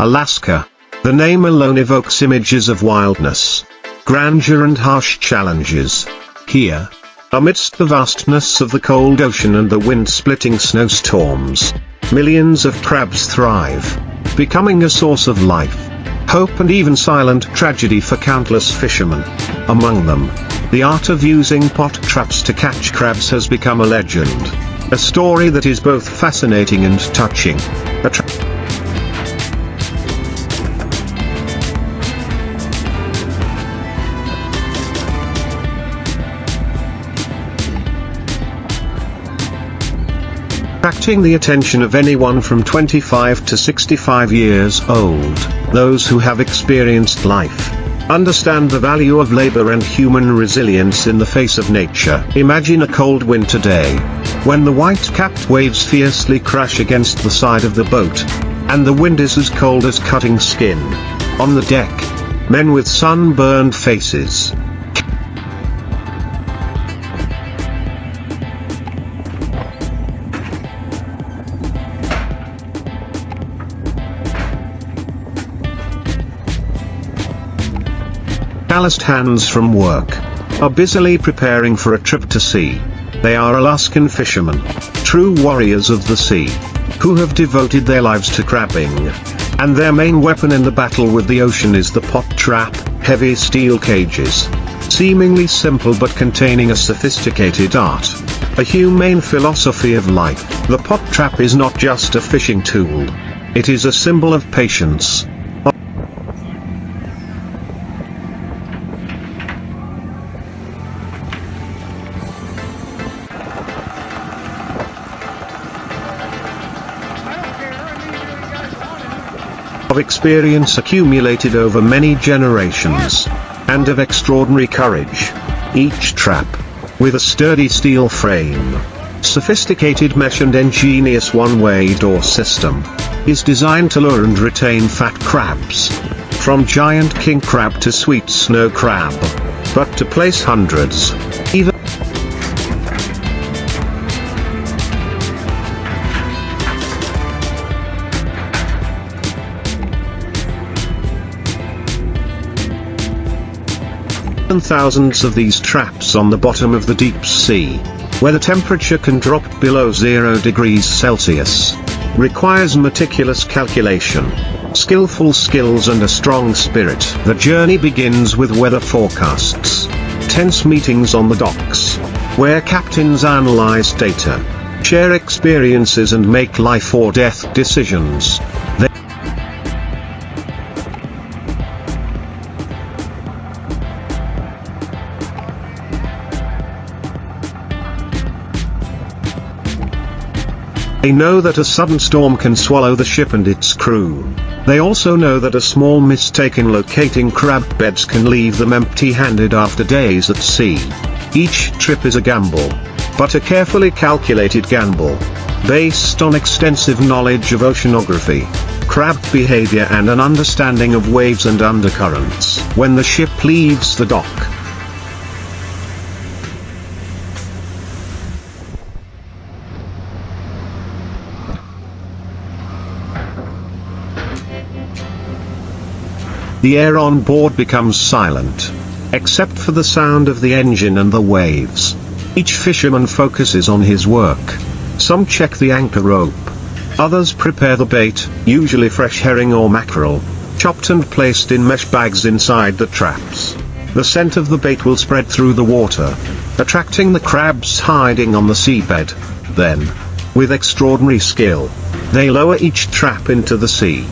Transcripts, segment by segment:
Alaska. The name alone evokes images of wildness, grandeur and harsh challenges. Here, amidst the vastness of the cold ocean and the wind-splitting snowstorms, millions of crabs thrive, becoming a source of life, hope and even silent tragedy for countless fishermen. Among them, the art of using pot traps to catch crabs has become a legend. A story that is both fascinating and touching. Attracting the attention of anyone from 25 to 65 years old. Those who have experienced life understand the value of labor and human resilience in the face of nature. Imagine a cold winter day, when the white-capped waves fiercely crash against the side of the boat, and the wind is as cold as cutting skin. On the deck, men with sunburned faces, calloused hands from work, are busily preparing for a trip to sea. They are Alaskan fishermen, true warriors of the sea, who have devoted their lives to crabbing. And their main weapon in the battle with the ocean is the pot trap, heavy steel cages. Seemingly simple but containing a sophisticated art. A humane philosophy of life. The pot trap is not just a fishing tool. It is a symbol of patience, of experience accumulated over many generations, and of extraordinary courage. Each trap, with a sturdy steel frame, sophisticated mesh and ingenious one-way door system, is designed to lure and retain fat crabs, from giant king crab to sweet snow crab, but to place hundreds, even thousands of these traps on the bottom of the deep sea, where the temperature can drop below 0 degrees Celsius, requires meticulous calculation, skillful skills and a strong spirit. The journey begins with weather forecasts, tense meetings on the docks, where captains analyze data, share experiences and make life or death decisions. They know that a sudden storm can swallow the ship and its crew. They also know that a small mistake in locating crab beds can leave them empty-handed after days at sea. Each trip is a gamble, but a carefully calculated gamble, based on extensive knowledge of oceanography, crab behavior and an understanding of waves and undercurrents. When the ship leaves the dock, the air on board becomes silent, except for the sound of the engine and the waves. Each fisherman focuses on his work. Some check the anchor rope. Others prepare the bait, usually fresh herring or mackerel, chopped and placed in mesh bags inside the traps. The scent of the bait will spread through the water, attracting the crabs hiding on the seabed. Then, with extraordinary skill, they lower each trap into the sea.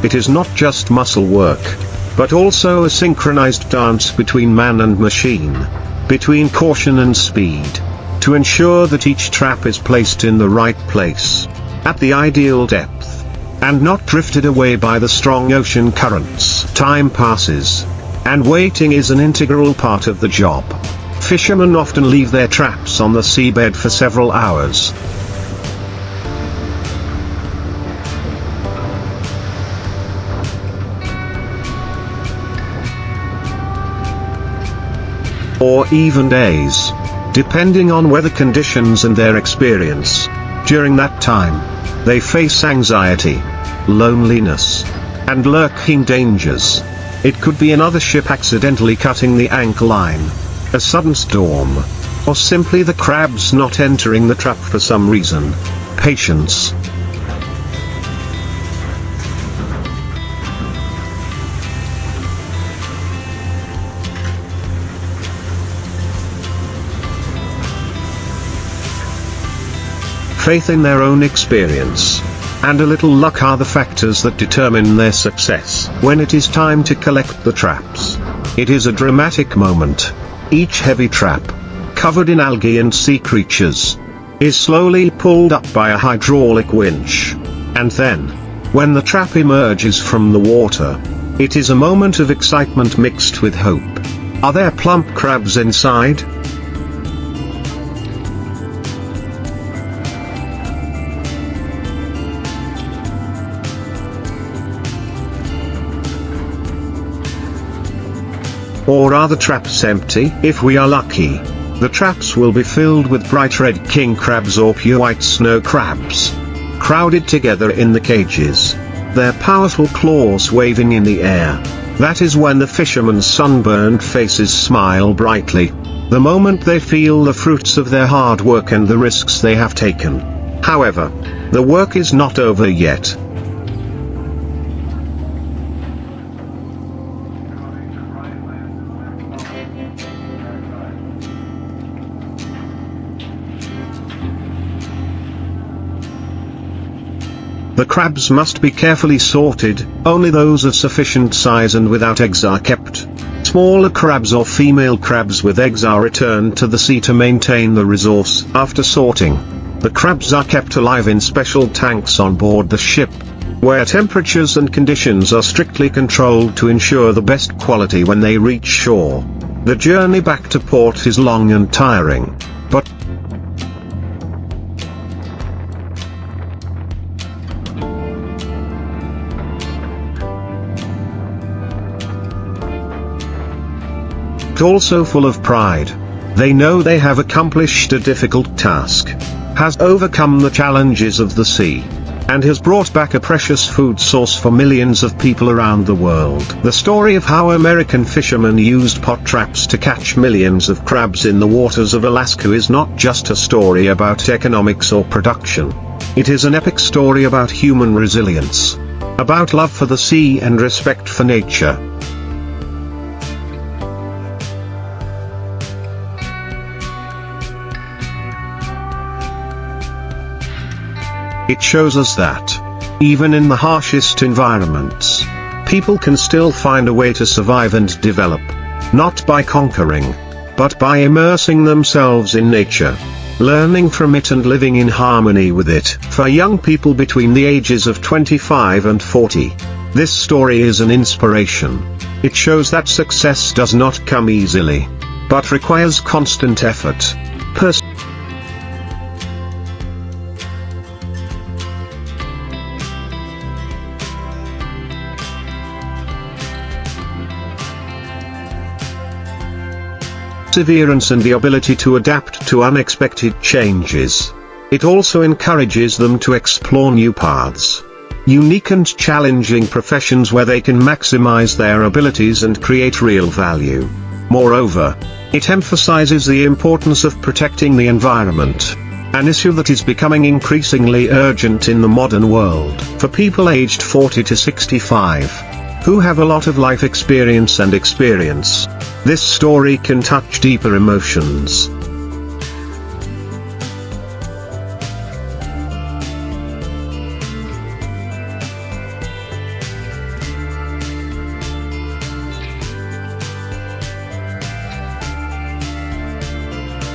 It is not just muscle work, but also a synchronized dance between man and machine, between caution and speed, to ensure that each trap is placed in the right place, at the ideal depth, and not drifted away by the strong ocean currents. Time passes, and waiting is an integral part of the job. Fishermen often leave their traps on the seabed for several hours, or even days, depending on weather conditions and their experience. During that time, they face anxiety, loneliness, and lurking dangers. It could be another ship accidentally cutting the anchor line, a sudden storm, or simply the crabs not entering the trap for some reason. Patience. Faith in their own experience, and a little luck are the factors that determine their success. When it is time to collect the traps, it is a dramatic moment. Each heavy trap, covered in algae and sea creatures, is slowly pulled up by a hydraulic winch. And then, when the trap emerges from the water, it is a moment of excitement mixed with hope. Are there plump crabs inside? Or are the traps empty? If we are lucky, the traps will be filled with bright red king crabs or pure white snow crabs, crowded together in the cages, their powerful claws waving in the air. That is when the fishermen's sunburned faces smile brightly, the moment they feel the fruits of their hard work and the risks they have taken. However, the work is not over yet. The crabs must be carefully sorted, only those of sufficient size and without eggs are kept. Smaller crabs or female crabs with eggs are returned to the sea to maintain the resource. After sorting, the crabs are kept alive in special tanks on board the ship, where temperatures and conditions are strictly controlled to ensure the best quality when they reach shore. The journey back to port is long and tiring, but also full of pride. They know they have accomplished a difficult task, has overcome the challenges of the sea, and has brought back a precious food source for millions of people around the world. The story of how American fishermen used pot traps to catch millions of crabs in the waters of Alaska is not just a story about economics or production. It is an epic story about human resilience, about love for the sea and respect for nature. It shows us that, even in the harshest environments, people can still find a way to survive and develop, not by conquering, but by immersing themselves in nature, learning from it and living in harmony with it. For young people between the ages of 25 and 40, this story is an inspiration. It shows that success does not come easily, but requires constant effort, perseverance and the ability to adapt to unexpected changes. It also encourages them to explore new paths, unique and challenging professions where they can maximize their abilities and create real value. Moreover, it emphasizes the importance of protecting the environment, an issue that is becoming increasingly urgent in the modern world. For people aged 40 to 65, who have a lot of life experience, this story can touch deeper emotions.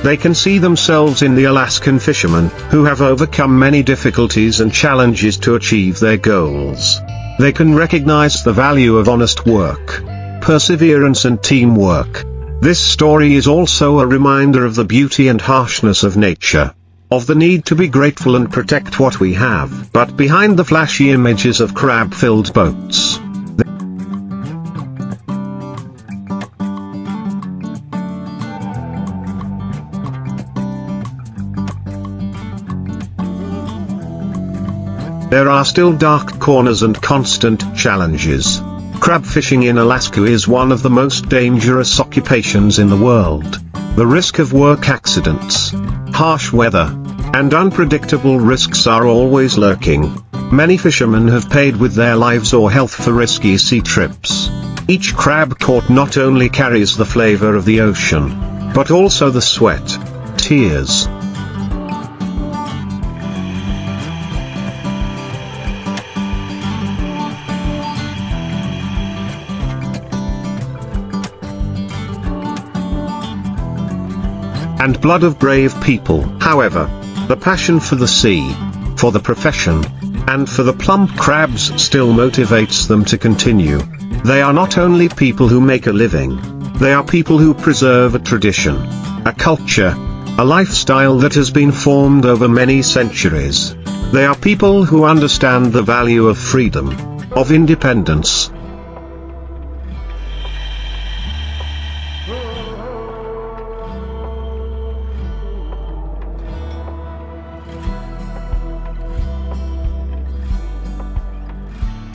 They can see themselves in the Alaskan fishermen, who have overcome many difficulties and challenges to achieve their goals. They can recognize the value of honest work, perseverance and teamwork. This story is also a reminder of the beauty and harshness of nature, of the need to be grateful and protect what we have. But behind the flashy images of crab-filled boats, are still dark corners and constant challenges. Crab fishing in Alaska is one of the most dangerous occupations in the world. The risk of work accidents, harsh weather, and unpredictable risks are always lurking. Many fishermen have paid with their lives or health for risky sea trips. Each crab caught not only carries the flavor of the ocean, but also the sweat, tears, and blood of brave people. However, the passion for the sea, for the profession, and for the plump crabs still motivates them to continue. They are not only people who make a living, they are people who preserve a tradition, a culture, a lifestyle that has been formed over many centuries. They are people who understand the value of freedom, of independence.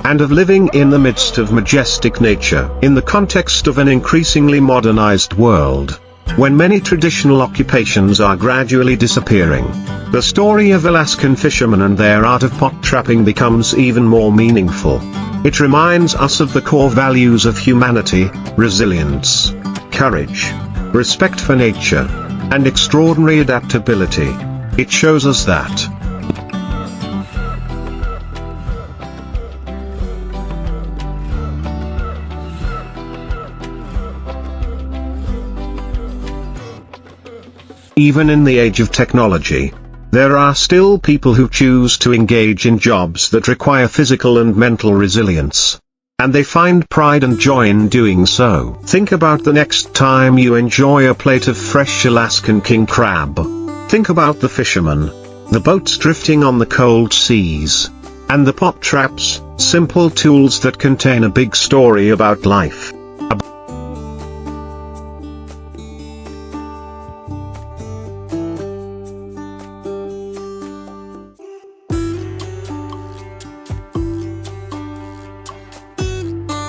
And of living in the midst of majestic nature, in the context of an increasingly modernized world, when many traditional occupations are gradually disappearing. The story of Alaskan fishermen and their art of pot trapping becomes even more meaningful. It reminds us of the core values of humanity: resilience, courage, respect for nature, and extraordinary adaptability. It shows us that even in the age of technology, there are still people who choose to engage in jobs that require physical and mental resilience. And they find pride and joy in doing so. Think about the next time you enjoy a plate of fresh Alaskan king crab. Think about the fishermen, the boats drifting on the cold seas, and the pot traps, simple tools that contain a big story about life.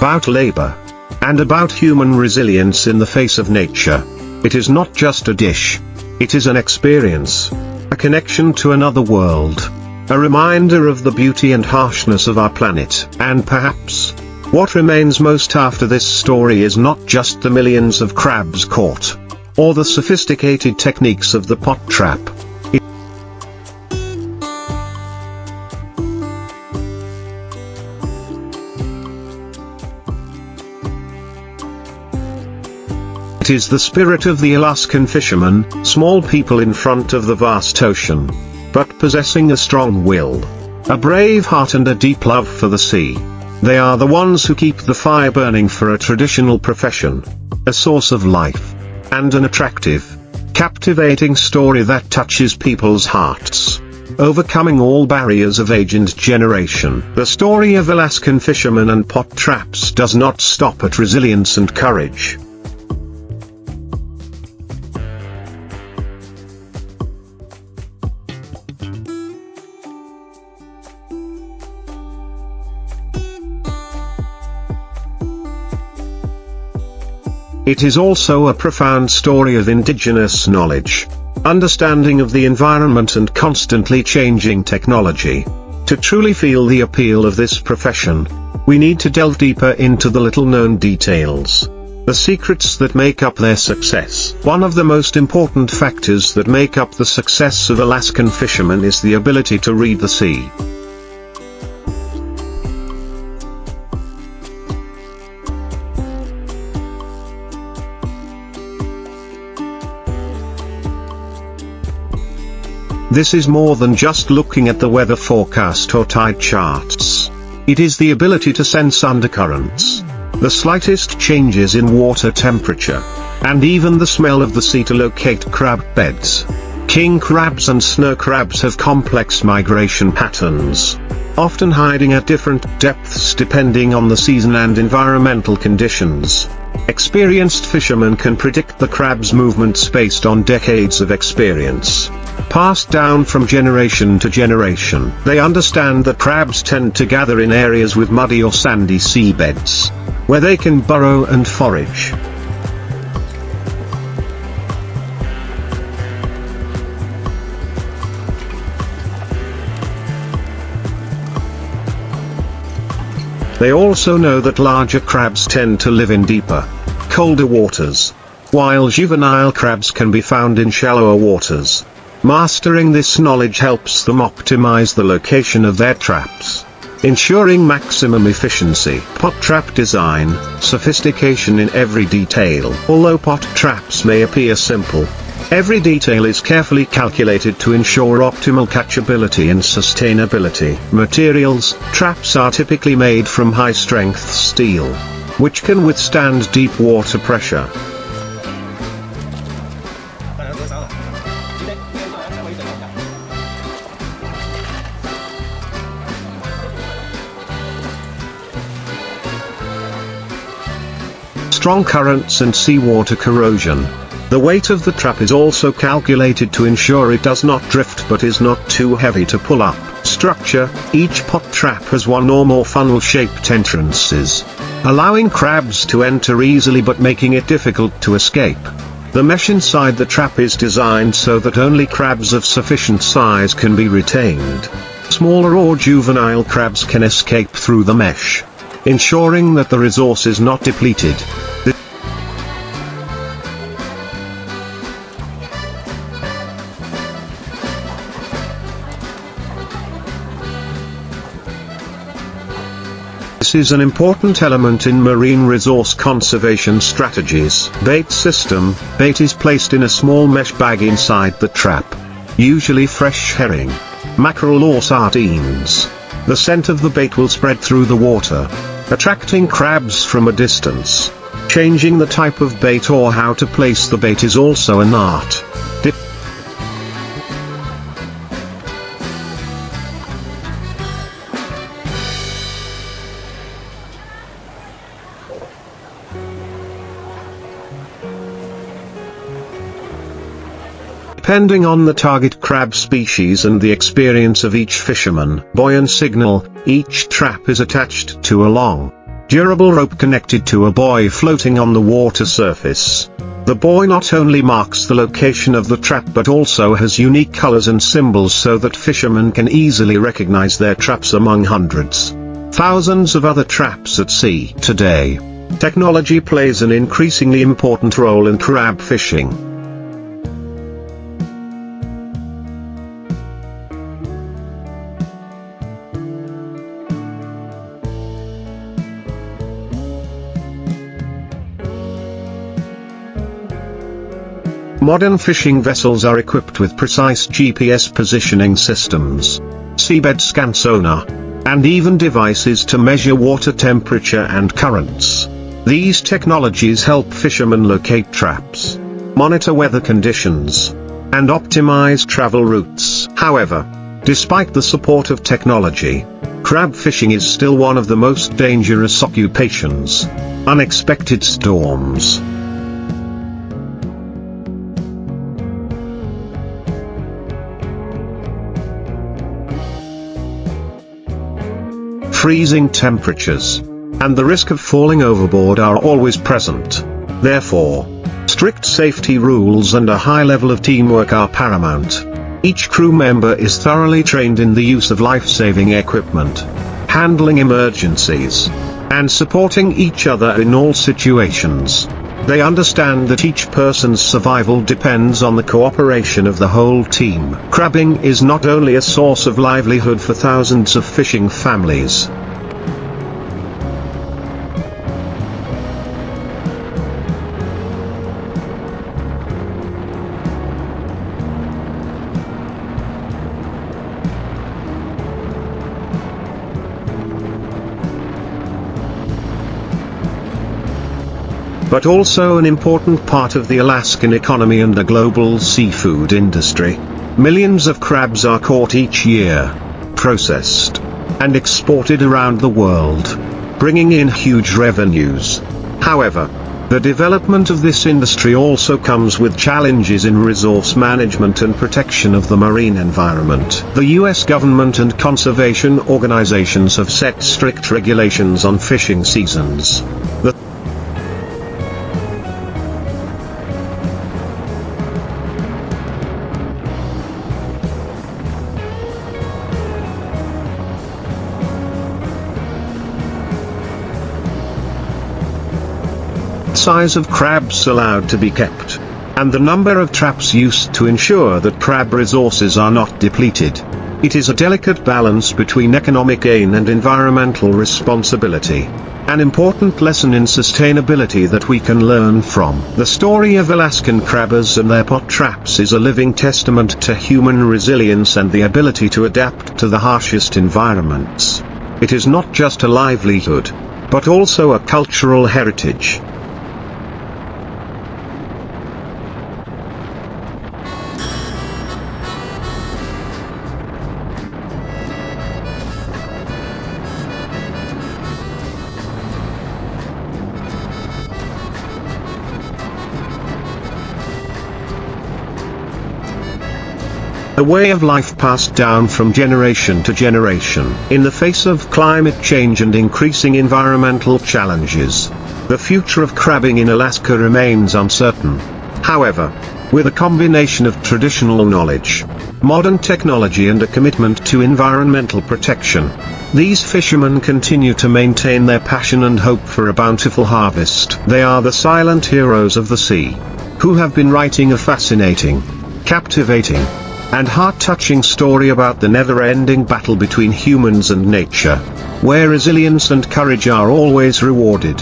About labor, and about human resilience in the face of nature. It is not just a dish. It is an experience, a connection to another world, a reminder of the beauty and harshness of our planet. And perhaps, what remains most after this story is not just the millions of crabs caught, or the sophisticated techniques of the pot trap. It is the spirit of the Alaskan fisherman, small people in front of the vast ocean, but possessing a strong will, a brave heart and a deep love for the sea. They are the ones who keep the fire burning for a traditional profession, a source of life, and an attractive, captivating story that touches people's hearts, overcoming all barriers of age and generation. The story of Alaskan fishermen and pot traps does not stop at resilience and courage. It is also a profound story of indigenous knowledge, understanding of the environment and constantly changing technology. To truly feel the appeal of this profession, we need to delve deeper into the little-known details, the secrets that make up their success. One of the most important factors that make up the success of Alaskan fishermen is the ability to read the sea. This is more than just looking at the weather forecast or tide charts. It is the ability to sense undercurrents, the slightest changes in water temperature, and even the smell of the sea to locate crab beds. King crabs and snow crabs have complex migration patterns, often hiding at different depths depending on the season and environmental conditions. Experienced fishermen can predict the crab's movements based on decades of experience, passed down from generation to generation. They understand that crabs tend to gather in areas with muddy or sandy seabeds, where they can burrow and forage. They also know that larger crabs tend to live in deeper, colder waters, while juvenile crabs can be found in shallower waters. Mastering this knowledge helps them optimize the location of their traps, ensuring maximum efficiency. Pot trap design, sophistication in every detail. Although pot traps may appear simple, every detail is carefully calculated to ensure optimal catchability and sustainability. Materials: traps are typically made from high-strength steel, which can withstand deep water pressure. Strong currents and seawater corrosion. The weight of the trap is also calculated to ensure it does not drift but is not too heavy to pull up. Structure: each pot trap has one or more funnel-shaped entrances, allowing crabs to enter easily but making it difficult to escape. The mesh inside the trap is designed so that only crabs of sufficient size can be retained. Smaller or juvenile crabs can escape through the mesh, ensuring that the resource is not depleted. This is an important element in marine resource conservation strategies. Bait system: bait is placed in a small mesh bag inside the trap, usually fresh herring, mackerel or sardines. The scent of the bait will spread through the water, attracting crabs from a distance. Changing the type of bait or how to place the bait is also an art. Depending on the target crab species and the experience of each fisherman. Buoy and signal: each trap is attached to a long, durable rope connected to a buoy floating on the water surface. The buoy not only marks the location of the trap but also has unique colors and symbols so that fishermen can easily recognize their traps among hundreds, thousands of other traps at sea. Today, technology plays an increasingly important role in crab fishing. Modern fishing vessels are equipped with precise GPS positioning systems, seabed scan sonar, and even devices to measure water temperature and currents. These technologies help fishermen locate traps, monitor weather conditions, and optimize travel routes. However, despite the support of technology, crab fishing is still one of the most dangerous occupations. Unexpected storms, freezing temperatures, and the risk of falling overboard are always present. Therefore, strict safety rules and a high level of teamwork are paramount. Each crew member is thoroughly trained in the use of life-saving equipment, handling emergencies, and supporting each other in all situations. They understand that each person's survival depends on the cooperation of the whole team. Crabbing is not only a source of livelihood for thousands of fishing families. But also an important part of the Alaskan economy and the global seafood industry. Millions of crabs are caught each year, processed, and exported around the world, bringing in huge revenues. However, The development of this industry also comes with challenges in resource management and protection of the marine environment. The US government and conservation organizations have set strict regulations on fishing seasons. The size of crabs allowed to be kept, and the number of traps used to ensure that crab resources are not depleted. It is a delicate balance between economic gain and environmental responsibility. An important lesson in sustainability that we can learn from the story of Alaskan crabbers and their pot traps is a living testament to human resilience and the ability to adapt to the harshest environments. It is not just a livelihood, but also a cultural heritage. A way of life passed down from generation to generation. In the face of climate change and increasing environmental challenges, the future of crabbing in Alaska remains uncertain. However, with a combination of traditional knowledge, modern technology and a commitment to environmental protection, these fishermen continue to maintain their passion and hope for a bountiful harvest. They are the silent heroes of the sea, who have been writing a fascinating, captivating, and heart-touching story about the never-ending battle between humans and nature, where resilience and courage are always rewarded.